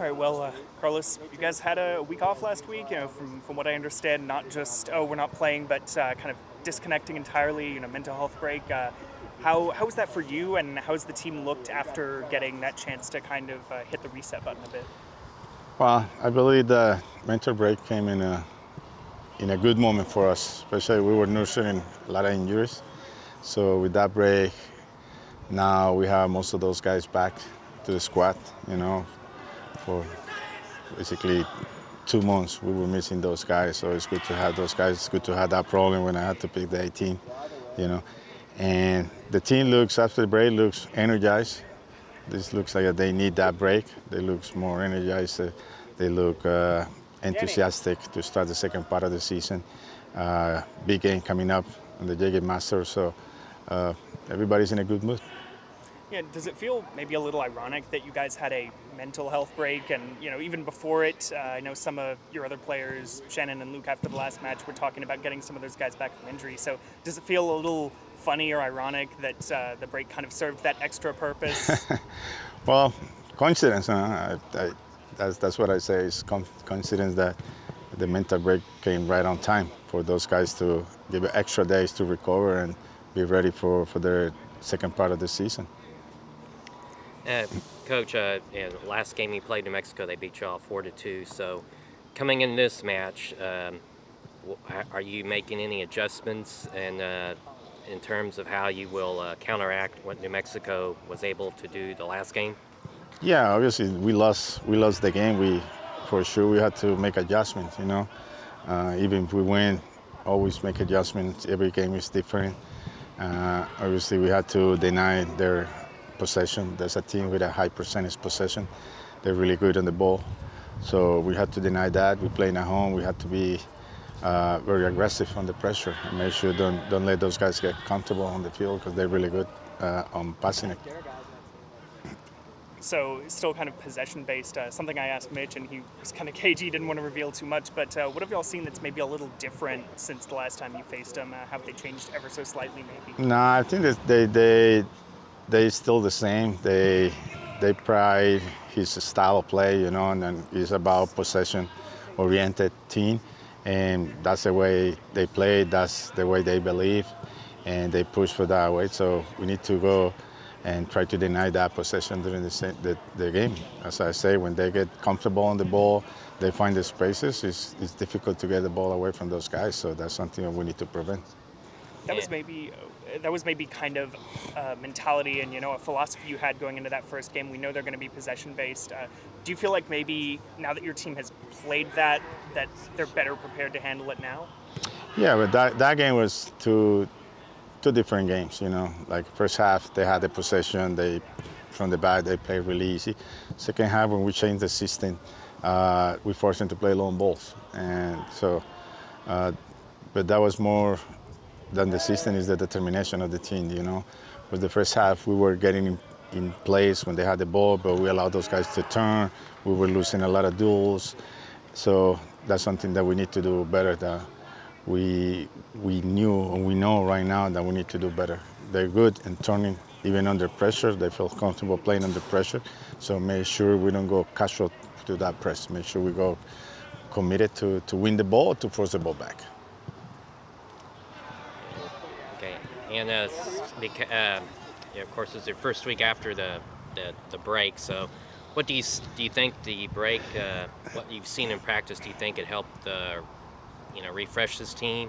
All right, well, Carlos, you guys had a week off last week. From what I understand, not just we're not playing, but kind of disconnecting entirely. Mental health break. How was that for you, and how's the team looked after getting that chance to kind of hit the reset button a bit? Well, I believe the mental break came in a good moment for us, especially we were nursing a lot of injuries. So with that break, now we have most of those guys back to the squad. For basically 2 months we were missing those guys. So it's good to have those guys. It's good to have that problem when I had to pick the 18. You know, and the team looks after the break looks energized. This looks like they need that break. They look more energized. They look enthusiastic to start the second part of the season. Big game coming up on the JG Masters, so everybody's in a good mood. Yeah, does it feel maybe a little ironic that you guys had a mental health break, and even before it, I know some of your other players, Shannon and Luke, after the last match, were talking about getting some of those guys back from injury. So does it feel a little funny or ironic that the break kind of served that extra purpose? Well, coincidence. That's what I say. It's coincidence that the mental break came right on time for those guys to give extra days to recover and be ready for their second part of the season. Uh, Coach, in the last game you played New Mexico, they beat you all 4-2. So, coming in this match, are you making any adjustments in terms of how you will counteract what New Mexico was able to do the last game? Yeah, obviously we lost the game. For sure we had to make adjustments. Even if we win, always make adjustments. Every game is different. Obviously we had to deny their possession. There's a team with a high percentage possession. They're really good on the ball, so we had to deny that. We playing at home. We had to be very aggressive on the pressure and make sure don't let those guys get comfortable on the field because they're really good on passing it. So it's still kind of possession based. Something I asked Mitch, and he was kind of cagey, didn't want to reveal too much. But what have y'all seen that's maybe a little different since the last time you faced them? Have they changed ever so slightly, maybe? No, I think that they still the same. They pride his style of play, and then it's about possession oriented team, and that's the way they play. That's the way they believe, and they push for that way. So we need to go and try to deny that possession during the game. As I say, when they get comfortable on the ball, they find the spaces. It's difficult to get the ball away from those guys. So that's something that we need to prevent. That was maybe kind of a mentality and a philosophy you had going into that first game. We know they're going to be possession based. Do you feel like maybe now that your team has played that they're better prepared to handle it now? Yeah, but that game was two different games. Like first half they had the possession. From the back they played really easy. Second half when we changed the system, we forced them to play long balls, and so. But that was more than the system is the determination of the team. With the first half we were getting in place when they had the ball, but we allowed those guys to turn. We were losing a lot of duels, so that's something that we need to do better. That we knew and we know right now that we need to do better. They're good in turning even under pressure. They feel comfortable playing under pressure. So make sure we don't go casual to that press. Make sure we go committed to win the ball, to force the ball back. Okay, and of course, it's your first week after the break. So, what do you think the break? What you've seen in practice, do you think it helped refresh this team?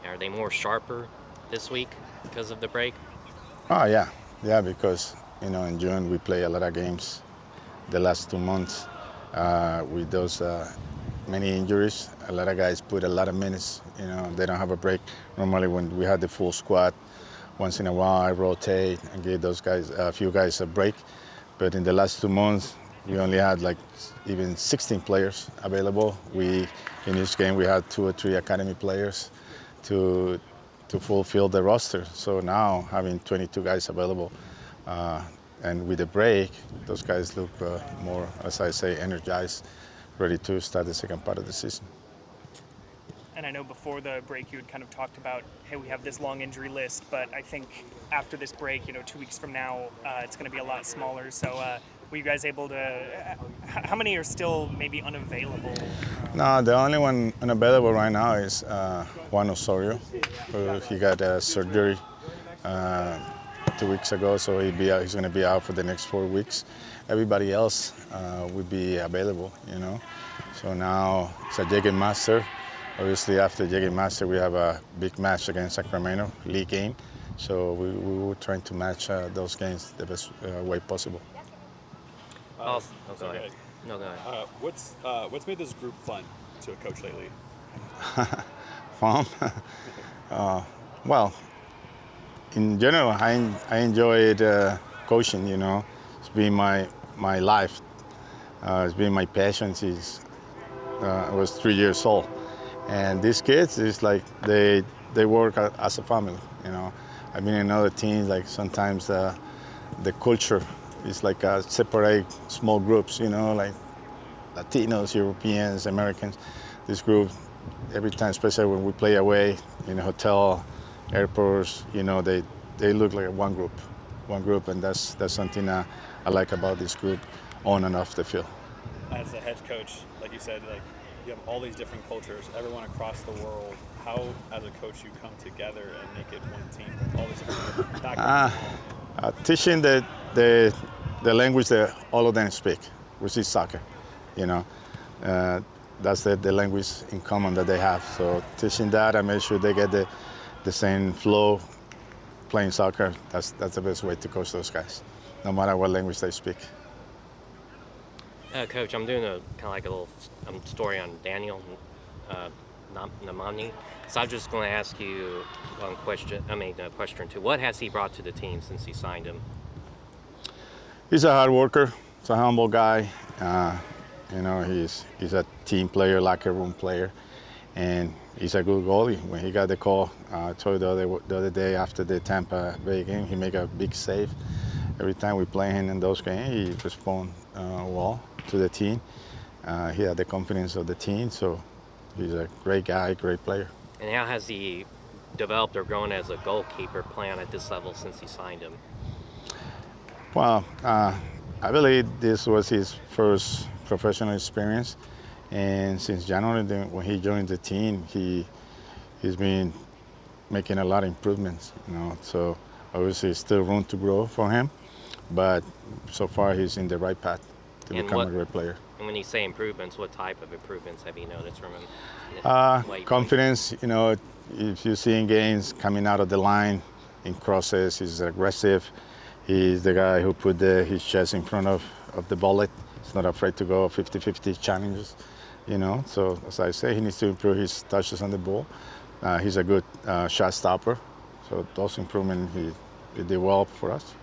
Are they more sharper this week because of the break? Oh yeah, because in June we play a lot of games. The last 2 months with those many injuries, a lot of guys put a lot of minutes. They don't have a break. Normally when we had the full squad, once in a while I rotate and give those guys a few guys a break. But in the last 2 months, we only had like even 16 players available. In each game we had 2 or 3 academy players to fulfill the roster. So now having 22 guys available, and with the break, those guys look more, as I say, energized, ready to start the second part of the season. And I know before the break you had kind of talked about, hey, we have this long injury list, but I think after this break, 2 weeks from now, it's going to be a lot smaller. So Were you guys able to? How many are still maybe unavailable? No, the only one unavailable right now is Juan Osorio. He got surgery 2 weeks ago, so he's going to be out for the next 4 weeks. Everybody else will be available, you know. So now it's a Jiggy Master. Obviously, after Jiggy Master, we have a big match against Sacramento, league game. So we were trying to match those games the best way possible. Also, oh, go Sorry, ahead. No, go ahead. what's made this group fun to coach lately? Fun? Well, in general, I enjoyed coaching. You know, it's been my life. It's been my passion since I was 3 years old. And these kids, it's like they work as a family. You know, I've been in other teams. Like sometimes the culture is like separate small groups. You know, like Latinos, Europeans, Americans. This group, every time, especially when we play away in a hotel, airports, you know, they look like one group, and that's something I like about this group, on and off the field. As a head coach, like you said, like you have all these different cultures, everyone across the world. How, as a coach, you come together and make it one team with all these different backgrounds? Teaching the language that all of them speak, which is soccer, you know. Uh, that's the language in common that they have. So teaching that, I make sure they get the same flow playing soccer. That's the best way to coach those guys, no matter what language they speak. Coach, I'm doing a kind of like a little story on Daniel Namani. So I'm just going to ask you one question. Question two. What has he brought to the team since he signed him? He's a hard worker. He's a humble guy. You know, he's a team player, locker room player, and he's a good goalie. When he got the call, I told you the other day after the Tampa Bay game, he made a big save. Every time we play him in those games, he responds well to the team. He had the confidence of the team, so he's a great guy, great player. And how has he developed or grown as a goalkeeper playing at this level since he signed him? Well, I believe this was his first professional experience, and since January, when he joined the team, he's been making a lot of improvements. You know, so obviously still room to grow for him, but so far he's in the right path to become a great player. And when you say improvements, what type of improvements have you noticed from him? Confidence, you know, if you see in games coming out of the line in crosses, he's aggressive. He's the guy who put his chest in front of the bullet. He's not afraid to go 50-50 challenges, you know. So as I say, he needs to improve his touches on the ball. He's a good shot stopper. So those improvements he did well for us.